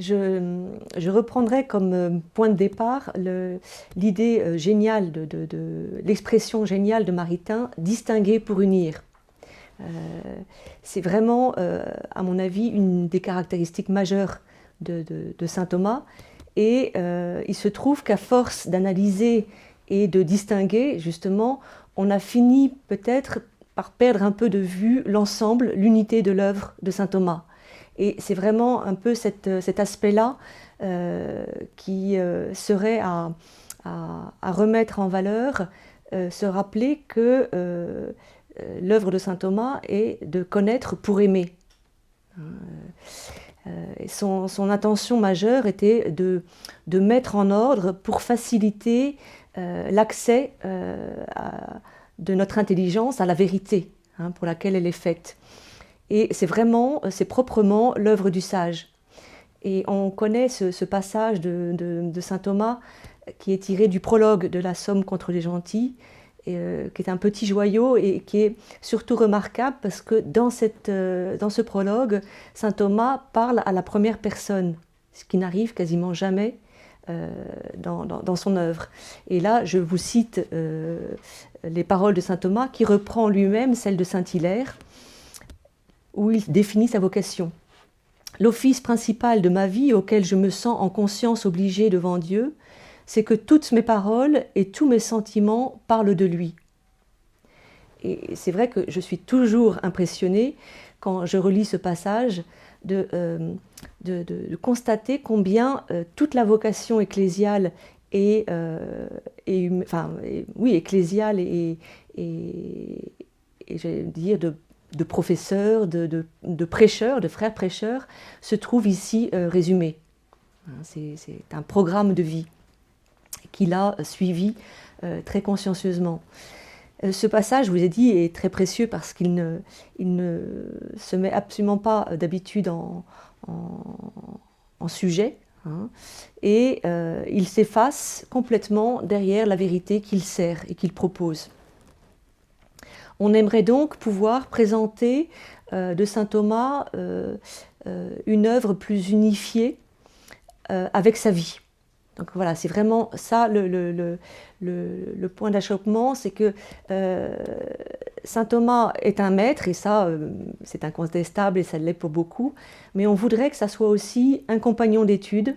je reprendrai comme point de départ l'idée géniale, l'expression géniale de Maritain, distinguer pour unir. C'est vraiment, à mon avis, une des caractéristiques majeures de saint Thomas. Et il se trouve qu'à force d'analyser et de distinguer, justement, on a fini peut-être par perdre un peu de vue l'ensemble, l'unité de l'œuvre de saint Thomas. Et c'est vraiment un peu cet aspect-là qui serait à remettre en valeur, se rappeler que l'œuvre de saint Thomas est de connaître pour aimer. Son intention majeure était de mettre en ordre pour faciliter l'accès de notre intelligence à la vérité, pour laquelle elle est faite. Et c'est proprement l'œuvre du sage. Et on connaît ce passage de saint Thomas qui est tiré du prologue de la Somme contre les gentils, qui est un petit joyau et qui est surtout remarquable parce que dans ce prologue, saint Thomas parle à la première personne, ce qui n'arrive quasiment jamais dans son œuvre. Et là, je vous cite les paroles de saint Thomas qui reprend lui-même celles de saint Hilaire, où il définit sa vocation. « L'office principal de ma vie auquel je me sens en conscience obligée devant Dieu, c'est que toutes mes paroles et tous mes sentiments parlent de lui. » Et c'est vrai que je suis toujours impressionnée, quand je relis ce passage, de constater combien toute la vocation ecclésiale ecclésiale et j'allais dire de professeurs, de prêcheurs, de frères prêcheurs, se trouve ici résumé. C'est un programme de vie qu'il a suivi très consciencieusement. Ce passage, je vous ai dit, est très précieux parce qu'il ne se met absolument pas d'habitude en sujet, et il s'efface complètement derrière la vérité qu'il sert et qu'il propose. On aimerait donc pouvoir présenter de saint Thomas une œuvre plus unifiée avec sa vie. Donc voilà, c'est vraiment ça le point d'achoppement, c'est que saint Thomas est un maître, et ça c'est incontestable et ça l'est pour beaucoup, mais on voudrait que ça soit aussi un compagnon d'études,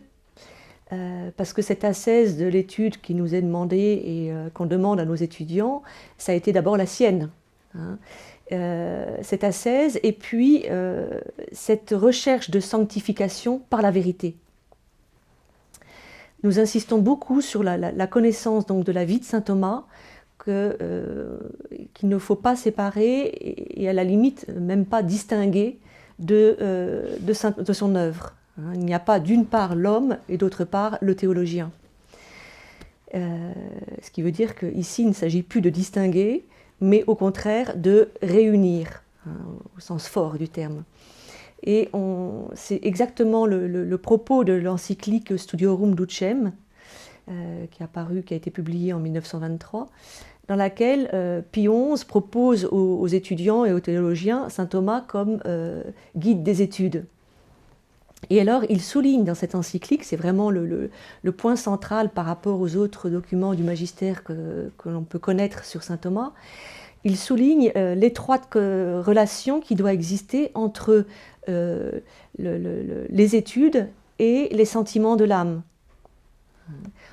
parce que cette ascèse de l'étude qui nous est demandée et qu'on demande à nos étudiants, ça a été d'abord la sienne. Cette ascèse et puis cette recherche de sanctification par la vérité. Nous insistons beaucoup sur la connaissance donc, de la vie de saint Thomas, qu'il ne faut pas séparer et à la limite même pas distinguer de son œuvre. Il n'y a pas d'une part l'homme et d'autre part le théologien. Ce qui veut dire qu'ici il ne s'agit plus de distinguer, mais au contraire de réunir, au sens fort du terme. Et c'est exactement le propos de l'encyclique Studiorum Ducem, qui a été publiée en 1923, dans laquelle Pie XI propose aux étudiants et aux théologiens saint Thomas comme guide des études. Et alors, il souligne dans cette encyclique, c'est vraiment le point central par rapport aux autres documents du magistère que l'on peut connaître sur saint Thomas, il souligne l'étroite relation qui doit exister entre les études et les sentiments de l'âme.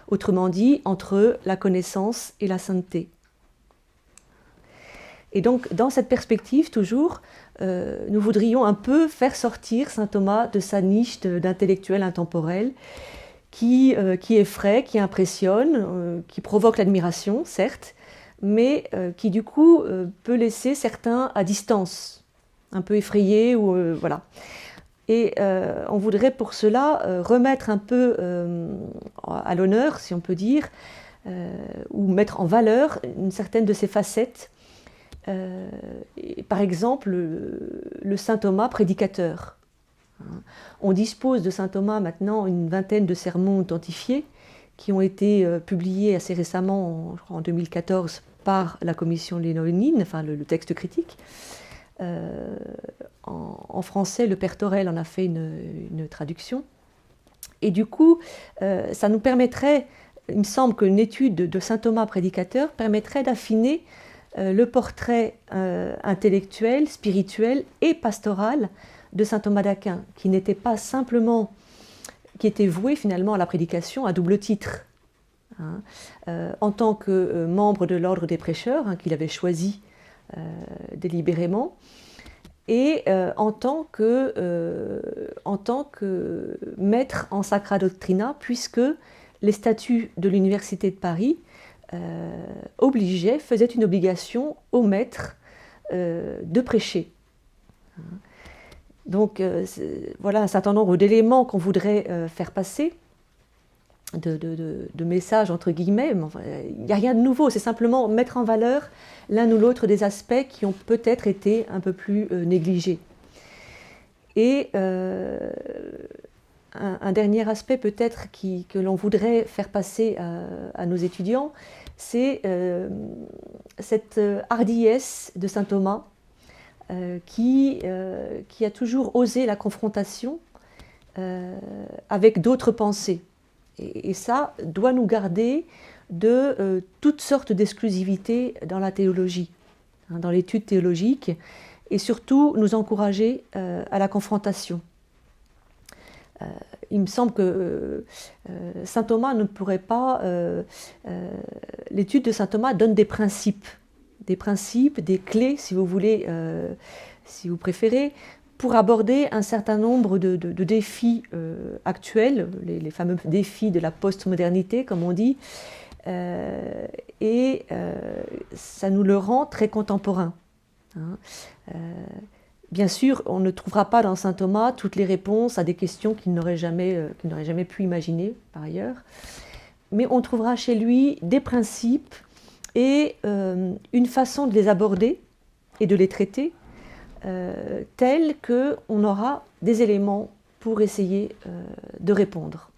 Autrement dit, entre la connaissance et la sainteté. Et donc, dans cette perspective, toujours, nous voudrions un peu faire sortir saint Thomas de sa niche d'intellectuel intemporel qui effraie, qui impressionne, qui provoque l'admiration, certes, mais qui du coup peut laisser certains à distance, un peu effrayés, voilà. Et on voudrait pour cela remettre un peu à l'honneur, si on peut dire, ou mettre en valeur une certaine de ces facettes. Par exemple, le saint Thomas prédicateur. On dispose de saint Thomas maintenant une vingtaine de sermons authentifiés qui ont été publiés assez récemment, en 2014, par la commission léonine, enfin le texte critique. En français, le Père Thorel en a fait une traduction. Et du coup, ça nous permettrait, il me semble qu'une étude de saint Thomas prédicateur permettrait d'affiner le portrait intellectuel, spirituel et pastoral de saint Thomas d'Aquin, qui n'était pas simplement, qui était voué finalement à la prédication à double titre, hein, en tant que membre de l'ordre des prêcheurs, hein, qu'il avait choisi délibérément, et en tant que maître en Sacra Doctrina, puisque les statuts de l'Université de Paris faisaient une obligation au maître de prêcher. Donc voilà un certain nombre d'éléments qu'on voudrait faire passer, de messages entre guillemets. Il n'y a rien de nouveau, c'est simplement mettre en valeur l'un ou l'autre des aspects qui ont peut-être été un peu plus négligés. Et un dernier aspect peut-être que l'on voudrait faire passer à nos étudiants, c'est cette hardiesse de saint Thomas qui a toujours osé la confrontation avec d'autres pensées. Et ça doit nous garder de toutes sortes d'exclusivités dans la théologie, hein, dans l'étude théologique, et surtout nous encourager à la confrontation. Il me semble que saint Thomas ne pourrait pas... l'étude de saint Thomas donne des principes, des clés, si vous voulez, si vous préférez, pour aborder un certain nombre de défis actuels, les fameux défis de la postmodernité, comme on dit, et ça nous le rend très contemporain. Hein. Bien sûr, on ne trouvera pas dans saint Thomas toutes les réponses à des questions qu'il n'aurait jamais pu imaginer par ailleurs, mais on trouvera chez lui des principes et une façon de les aborder et de les traiter tels qu'on aura des éléments pour essayer de répondre.